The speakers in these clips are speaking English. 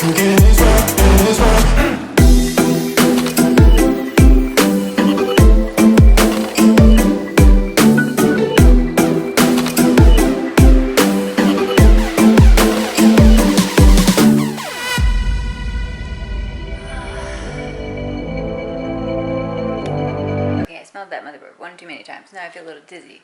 Okay, I smelled that motherboard one too many times. Now I feel a little dizzy.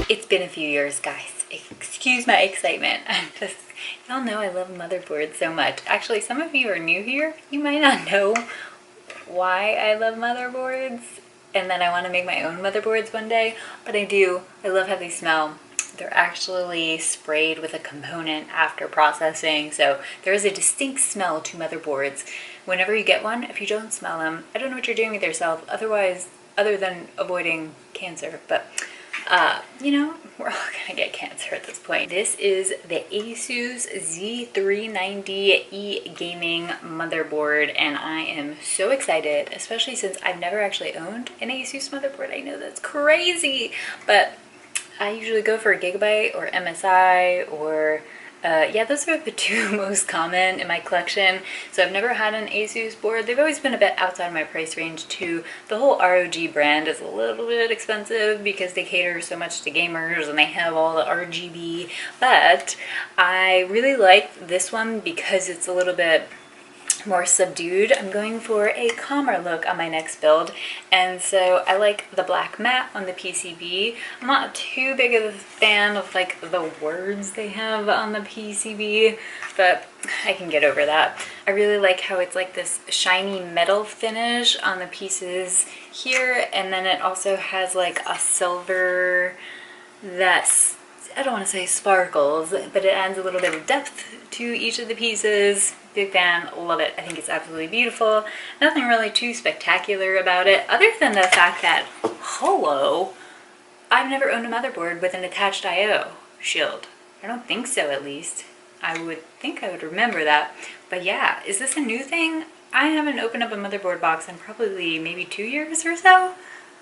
It's been a few years, guys. Excuse my excitement. Y'all know I love motherboards so much. Actually, some of you are new here. You might not know why I love motherboards and then I want to make my own motherboards one day, but I do. I love how they smell. They're actually sprayed with a component after processing, so there is a distinct smell to motherboards. Whenever you get one, if you don't smell them, I don't know what you're doing with yourself other than avoiding cancer, but you know, we're all gonna get cancer at this point. This is the Asus Z390E gaming motherboard, and I am so excited, especially since I've never actually owned an Asus motherboard. I know that's crazy, but I usually go for a Gigabyte or MSI or yeah, those are the two most common in my collection. So I've never had an Asus board. They've always been a bit outside of my price range too. The whole ROG brand is a little bit expensive because they cater so much to gamers and they have all the RGB. But I really like this one because it's a little bit more subdued. I'm going for a calmer look on my next build, and so I like the black matte on the PCB. I'm not too big of a fan of like the words they have on the PCB, but I can get over that. I really like how it's like this shiny metal finish on the pieces here, and then it also has like a silver that's, I don't want to say sparkles, but it adds a little bit of depth to each of the pieces. Big fan, love it. I think it's absolutely beautiful. Nothing really too spectacular about it, other than the fact that, hello, I've never owned a motherboard with an attached I/O shield. I don't think so, at least. I would think I would remember that. But yeah, is this a new thing? I haven't opened up a motherboard box in probably maybe 2 years or so.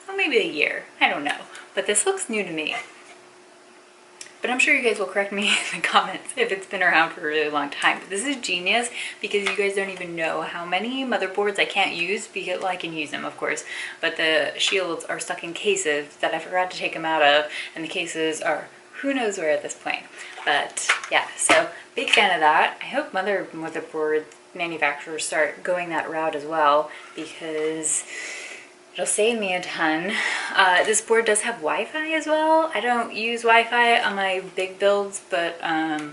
Or maybe a year. I don't know. But this looks new to me. But I'm sure you guys will correct me in the comments if it's been around for a really long time. But this is genius because you guys don't even know how many motherboards I can't use because, well, I can use them, of course, but the shields are stuck in cases that I forgot to take them out of, and the cases are who knows where at this point. But yeah, so big fan of that. I hope motherboard manufacturers start going that route as well because it'll save me a ton. This board does have Wi-Fi as well. I don't use Wi-Fi on my big builds, but I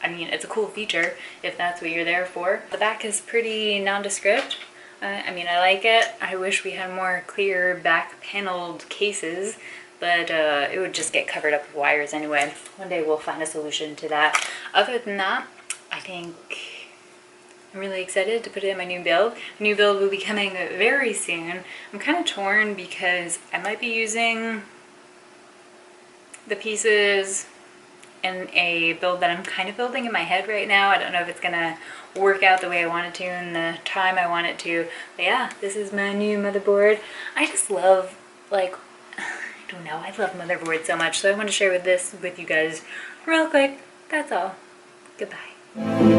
mean, it's a cool feature if that's what you're there for. The back is pretty nondescript. I mean, I like it. I wish we had more clear back paneled cases, but it would just get covered up with wires anyway. One day we'll find a solution to that. Other than that, I think I'm really excited to put it in my new build. New build will be coming very soon. I'm kind of torn because I might be using the pieces in a build that I'm kind of building in my head right now. I don't know if it's gonna work out the way I want it to in the time I want it to. But yeah, this is my new motherboard. I just love, like, I don't know, I love motherboards so much. So I want to share this with you guys real quick. That's all. Goodbye.